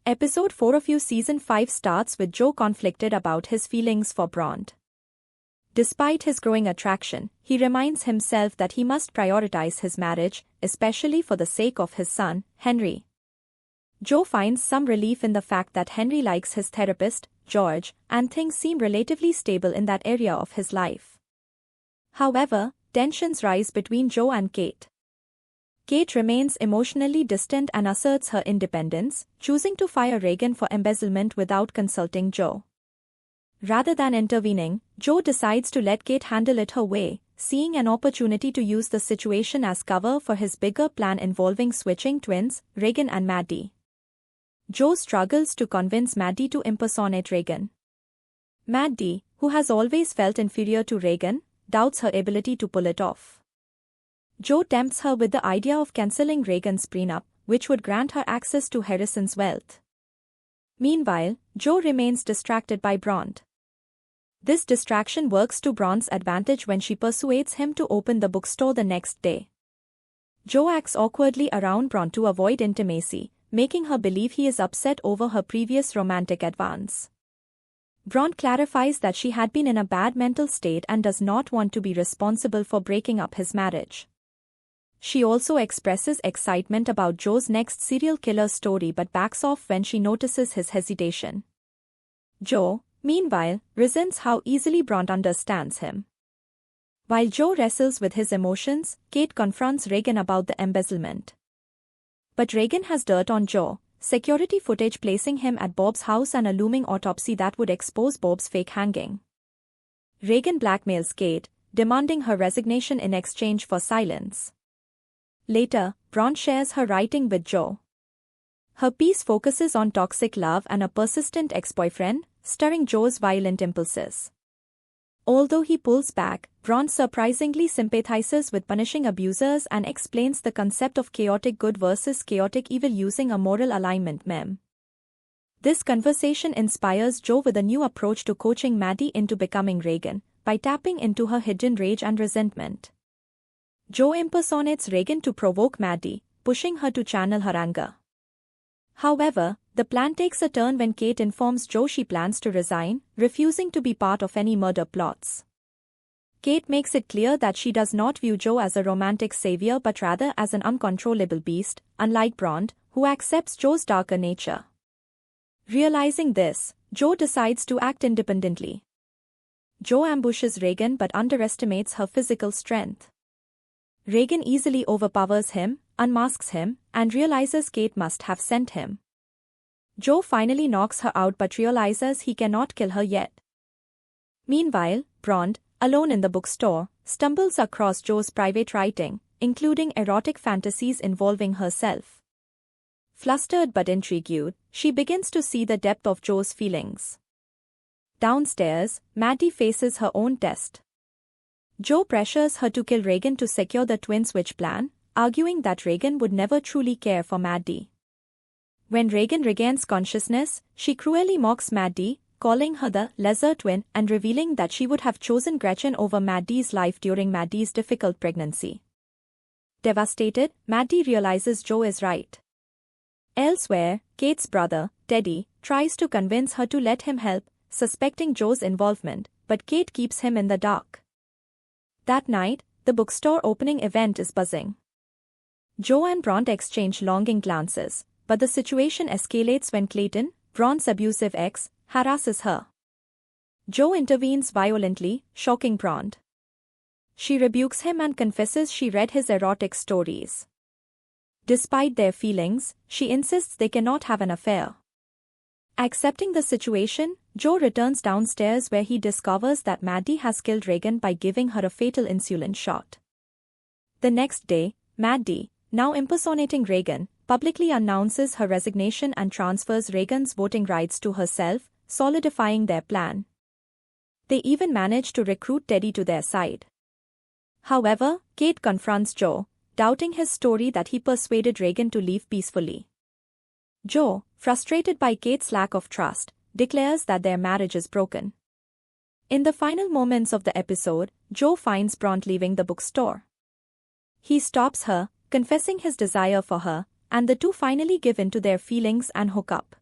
Episode 4 of Season 5 starts with Joe conflicted about his feelings for Bronte. Despite his growing attraction, he reminds himself that he must prioritize his marriage, especially for the sake of his son, Henry. Joe finds some relief in the fact that Henry likes his therapist, George, and things seem relatively stable in that area of his life. However, tensions rise between Joe and Kate. Kate remains emotionally distant and asserts her independence, choosing to fire Regan for embezzlement without consulting Joe. Rather than intervening, Joe decides to let Kate handle it her way, seeing an opportunity to use the situation as cover for his bigger plan involving switching twins, Regan and Maddie. Joe struggles to convince Maddie to impersonate Regan. Maddie, who has always felt inferior to Regan, doubts her ability to pull it off. Joe tempts her with the idea of cancelling Regan's prenup, which would grant her access to Harrison's wealth. Meanwhile, Joe remains distracted by Bronte. This distraction works to Bronte's advantage when she persuades him to open the bookstore the next day. Joe acts awkwardly around Bronte to avoid intimacy, making her believe he is upset over her previous romantic advance. Bronte clarifies that she had been in a bad mental state and does not want to be responsible for breaking up his marriage. She also expresses excitement about Joe's next serial killer story but backs off when she notices his hesitation. Joe, meanwhile, resents how easily Bronte understands him. While Joe wrestles with his emotions, Kate confronts Regan about the embezzlement. But Regan has dirt on Joe, security footage placing him at Bob's house and a looming autopsy that would expose Bob's fake hanging. Regan blackmails Kate, demanding her resignation in exchange for silence. Later, Bronte shares her writing with Joe. Her piece focuses on toxic love and a persistent ex-boyfriend, stirring Joe's violent impulses. Although he pulls back, Bronte surprisingly sympathizes with punishing abusers and explains the concept of chaotic good versus chaotic evil using a moral alignment meme. This conversation inspires Joe with a new approach to coaching Maddie into becoming Regan, by tapping into her hidden rage and resentment. Joe impersonates Regan to provoke Maddie, pushing her to channel her anger. However, the plan takes a turn when Kate informs Joe she plans to resign, refusing to be part of any murder plots. Kate makes it clear that she does not view Joe as a romantic savior but rather as an uncontrollable beast, unlike Bronte, who accepts Joe's darker nature. Realizing this, Joe decides to act independently. Joe ambushes Regan but underestimates her physical strength. Regan easily overpowers him, unmasks him, and realizes Kate must have sent him. Joe finally knocks her out but realizes he cannot kill her yet. Meanwhile, Bronte, alone in the bookstore, stumbles across Joe's private writing, including erotic fantasies involving herself. Flustered but intrigued, she begins to see the depth of Joe's feelings. Downstairs, Maddie faces her own test. Joe pressures her to kill Regan to secure the twins' switch plan, arguing that Regan would never truly care for Maddie. When Regan regains consciousness, she cruelly mocks Maddie, calling her the lesser twin and revealing that she would have chosen Gretchen over Maddie's life during Maddie's difficult pregnancy. Devastated, Maddie realizes Joe is right. Elsewhere, Kate's brother, Teddy, tries to convince her to let him help, suspecting Joe's involvement, but Kate keeps him in the dark. That night, the bookstore opening event is buzzing. Joe and Bronte exchange longing glances, but the situation escalates when Clayton, Bronte's abusive ex, harasses her. Joe intervenes violently, shocking Bronte. She rebukes him and confesses she read his erotic stories. Despite their feelings, she insists they cannot have an affair. Accepting the situation, Joe returns downstairs where he discovers that Maddie has killed Regan by giving her a fatal insulin shot. The next day, Maddie, now impersonating Regan, publicly announces her resignation and transfers Regan's voting rights to herself, solidifying their plan. They even manage to recruit Teddy to their side. However, Kate confronts Joe, doubting his story that he persuaded Regan to leave peacefully. Joe, frustrated by Kate's lack of trust, declares that their marriage is broken. In the final moments of the episode, Joe finds Bronte leaving the bookstore. He stops her, confessing his desire for her, and the two finally give in to their feelings and hook up.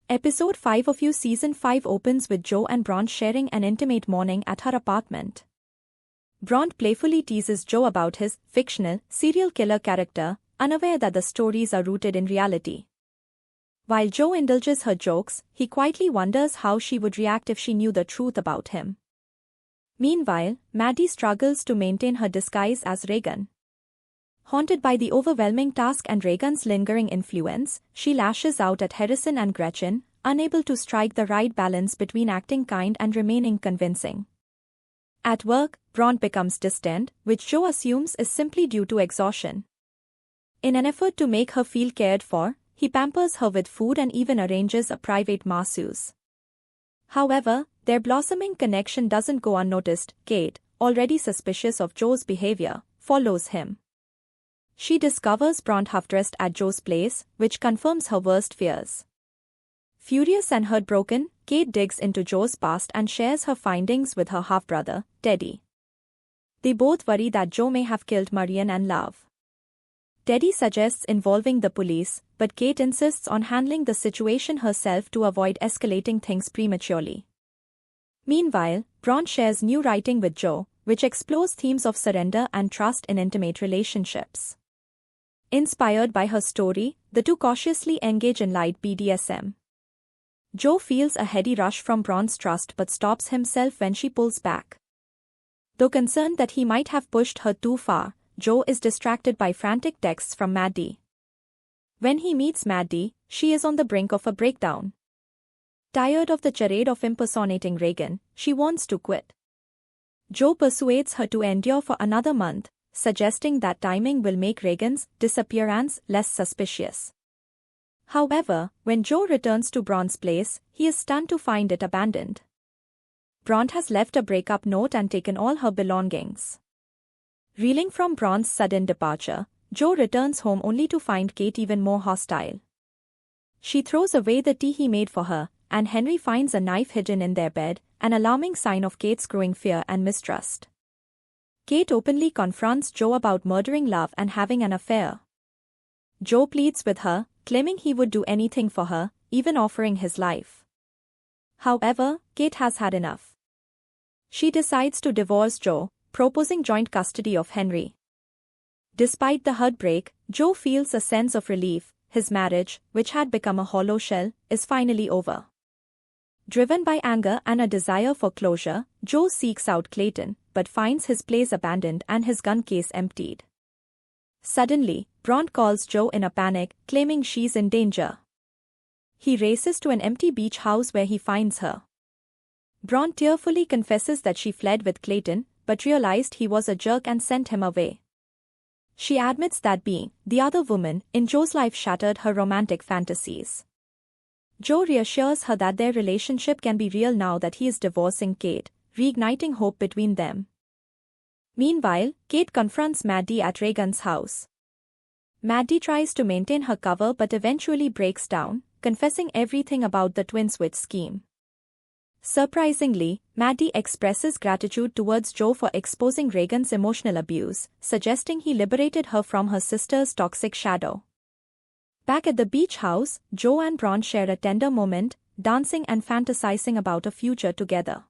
Episode 5 of You Season 5 opens with Joe and Bronte sharing an intimate morning at her apartment. Bronte playfully teases Joe about his fictional serial killer character, unaware that the stories are rooted in reality. While Joe indulges her jokes, he quietly wonders how she would react if she knew the truth about him. Meanwhile, Maddie struggles to maintain her disguise as Regan. Haunted by the overwhelming task and Regan's lingering influence, she lashes out at Harrison and Gretchen, unable to strike the right balance between acting kind and remaining convincing. At work, Bronte becomes distant, which Joe assumes is simply due to exhaustion. In an effort to make her feel cared for, he pampers her with food and even arranges a private masseuse. However, their blossoming connection doesn't go unnoticed. Kate, already suspicious of Joe's behavior, follows him. She discovers Bronte half-dressed at Joe's place, which confirms her worst fears. Furious and heartbroken, Kate digs into Joe's past and shares her findings with her half-brother, Teddy. They both worry that Joe may have killed Marion and Love. Teddy suggests involving the police, but Kate insists on handling the situation herself to avoid escalating things prematurely. Meanwhile, Bronte shares new writing with Joe, which explores themes of surrender and trust in intimate relationships. Inspired by her story, the two cautiously engage in light BDSM. Joe feels a heady rush from Bronte's trust but stops himself when she pulls back. Though concerned that he might have pushed her too far, Joe is distracted by frantic texts from Maddie. When he meets Maddie, she is on the brink of a breakdown. Tired of the charade of impersonating Regan, she wants to quit. Joe persuades her to endure for another month, suggesting that timing will make Regan's disappearance less suspicious. However, when Joe returns to Bronte's place, he is stunned to find it abandoned. Bronte has left a breakup note and taken all her belongings. Reeling from Bronte's sudden departure, Joe returns home only to find Kate even more hostile. She throws away the tea he made for her, and Henry finds a knife hidden in their bed, an alarming sign of Kate's growing fear and mistrust. Kate openly confronts Joe about murdering Love and having an affair. Joe pleads with her, claiming he would do anything for her, even offering his life. However, Kate has had enough. She decides to divorce Joe, proposing joint custody of Henry. Despite the heartbreak, Joe feels a sense of relief. His marriage, which had become a hollow shell, is finally over. Driven by anger and a desire for closure, Joe seeks out Clayton, but finds his place abandoned and his gun case emptied. Suddenly, Bronte calls Joe in a panic, claiming she's in danger. He races to an empty beach house where he finds her. Bronte tearfully confesses that she fled with Clayton, but realized he was a jerk and sent him away. She admits that being the other woman in Joe's life shattered her romantic fantasies. Joe reassures her that their relationship can be real now that he is divorcing Kate, reigniting hope between them. Meanwhile, Kate confronts Maddie at Regan's house. Maddie tries to maintain her cover but eventually breaks down, confessing everything about the twins' witch scheme. Surprisingly, Maddie expresses gratitude towards Joe for exposing Regan's emotional abuse, suggesting he liberated her from her sister's toxic shadow. Back at the beach house, Joe and Bronte share a tender moment, dancing and fantasizing about a future together.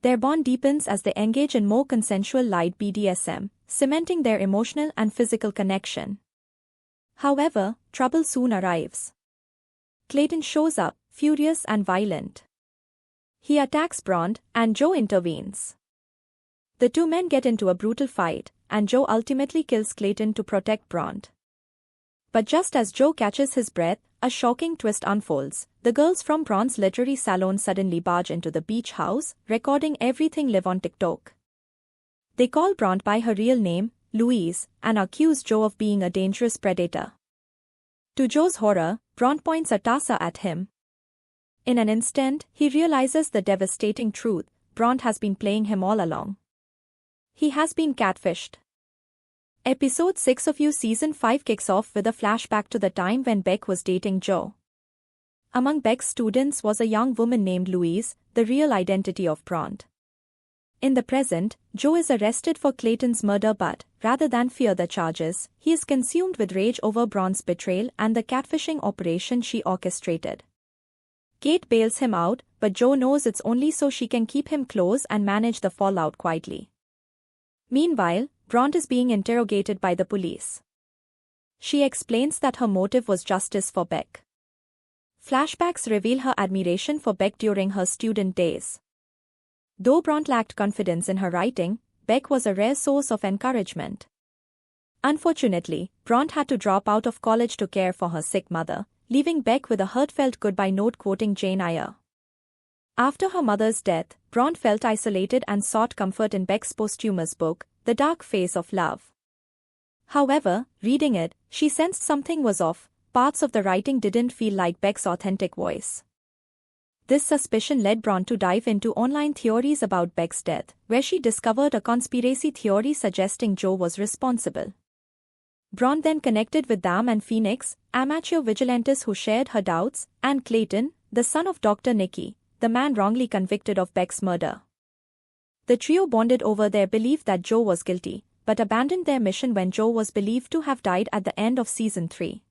Their bond deepens as they engage in more consensual light BDSM, cementing their emotional and physical connection. However, trouble soon arrives. Clayton shows up, furious and violent. He attacks Bronte, and Joe intervenes. The two men get into a brutal fight, and Joe ultimately kills Clayton to protect Bronte. But just as Joe catches his breath, a shocking twist unfolds. The girls from Bronte's literary salon suddenly barge into the beach house, recording everything live on TikTok. They call Bronte by her real name, Louise, and accuse Joe of being a dangerous predator. To Joe's horror, Bronte points a taser at him. In an instant, he realizes the devastating truth: Bronte has been playing him all along. He has been catfished. Episode 6 of You Season 5 kicks off with a flashback to the time when Beck was dating Joe. Among Beck's students was a young woman named Louise, the real identity of Bronte. In the present, Joe is arrested for Clayton's murder but, rather than fear the charges, he is consumed with rage over Bronte's betrayal and the catfishing operation she orchestrated. Kate bails him out, but Joe knows it's only so she can keep him close and manage the fallout quietly. Meanwhile, Bronte is being interrogated by the police. She explains that her motive was justice for Beck. Flashbacks reveal her admiration for Beck during her student days. Though Bronte lacked confidence in her writing, Beck was a rare source of encouragement. Unfortunately, Bronte had to drop out of college to care for her sick mother, leaving Beck with a heartfelt goodbye note quoting Jane Eyre. After her mother's death, Bronte felt isolated and sought comfort in Beck's posthumous book, The Dark Face of Love. However, reading it, she sensed something was off. Parts of the writing didn't feel like Beck's authentic voice. This suspicion led Bronte to dive into online theories about Beck's death, where she discovered a conspiracy theory suggesting Joe was responsible. Bronte then connected with Dam and Phoenix, amateur vigilantes who shared her doubts, and Clayton, the son of Dr. Nicky, the man wrongly convicted of Beck's murder. The trio bonded over their belief that Joe was guilty, but abandoned their mission when Joe was believed to have died at the end of season 3.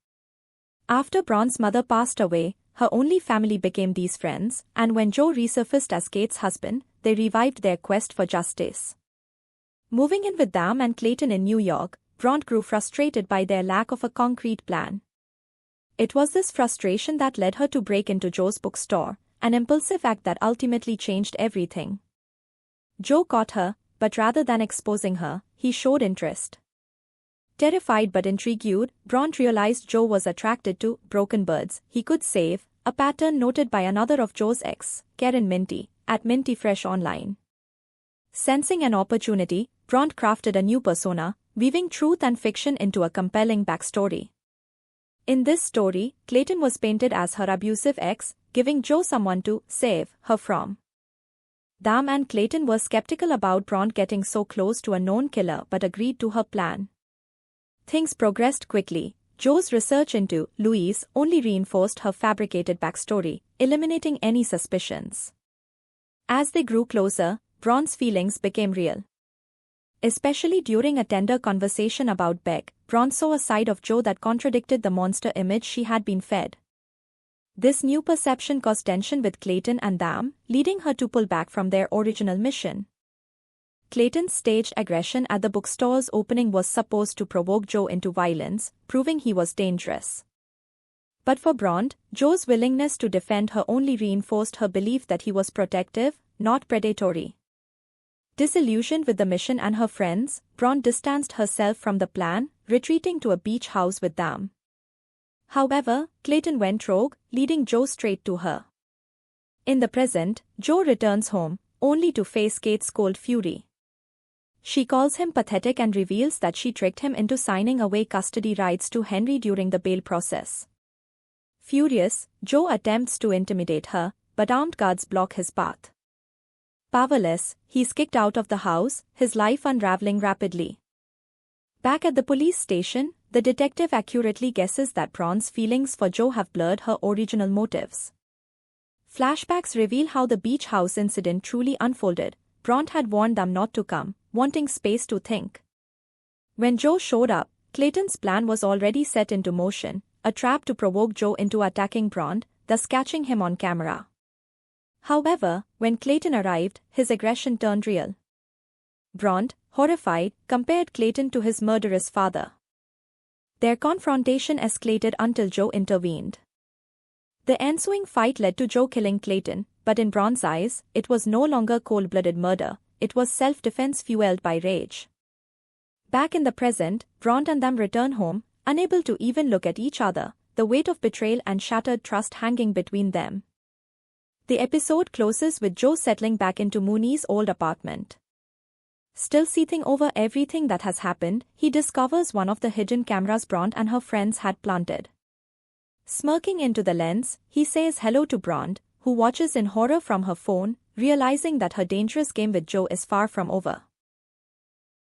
After Bronte's mother passed away, her only family became these friends, and when Joe resurfaced as Kate's husband, they revived their quest for justice. Moving in with Dam and Clayton in New York, Bronte grew frustrated by their lack of a concrete plan. It was this frustration that led her to break into Joe's bookstore, an impulsive act that ultimately changed everything. Joe caught her, but rather than exposing her, he showed interest. Terrified but intrigued, Bronte realized Joe was attracted to broken birds he could save, a pattern noted by another of Joe's ex, Karen Minty, at Minty Fresh Online. Sensing an opportunity, Bronte crafted a new persona, weaving truth and fiction into a compelling backstory. In this story, Clayton was painted as her abusive ex, giving Joe someone to save her from. Dam and Clayton were skeptical about Bronte getting so close to a known killer but agreed to her plan. Things progressed quickly. Joe's research into Louise only reinforced her fabricated backstory, eliminating any suspicions. As they grew closer, Bronte's feelings became real. Especially during a tender conversation about Beck, Bronte saw a side of Joe that contradicted the monster image she had been fed. This new perception caused tension with Clayton and Dam, leading her to pull back from their original mission. Clayton's staged aggression at the bookstore's opening was supposed to provoke Joe into violence, proving he was dangerous. But for Bronte, Joe's willingness to defend her only reinforced her belief that he was protective, not predatory. Disillusioned with the mission and her friends, Bronte distanced herself from the plan, retreating to a beach house with Dam. However, Clayton went rogue, leading Joe straight to her. In the present, Joe returns home, only to face Kate's cold fury. She calls him pathetic and reveals that she tricked him into signing away custody rights to Henry during the bail process. Furious, Joe attempts to intimidate her, but armed guards block his path. Powerless, he's kicked out of the house, his life unraveling rapidly. Back at the police station, the detective accurately guesses that Bronte's feelings for Joe have blurred her original motives. Flashbacks reveal how the beach house incident truly unfolded. Bronte had warned them not to come, wanting space to think. When Joe showed up, Clayton's plan was already set into motion, a trap to provoke Joe into attacking Bronte, thus catching him on camera. However, when Clayton arrived, his aggression turned real. Bronte, horrified, compared Clayton to his murderous father. Their confrontation escalated until Joe intervened. The ensuing fight led to Joe killing Clayton, but in Bronte's eyes, it was no longer cold-blooded murder, it was self-defense fueled by rage. Back in the present, Bronte and them return home, unable to even look at each other, the weight of betrayal and shattered trust hanging between them. The episode closes with Joe settling back into Mooney's old apartment. Still seething over everything that has happened, he discovers one of the hidden cameras Bronte and her friends had planted. Smirking into the lens, he says hello to Bronte, who watches in horror from her phone, realizing that her dangerous game with Joe is far from over.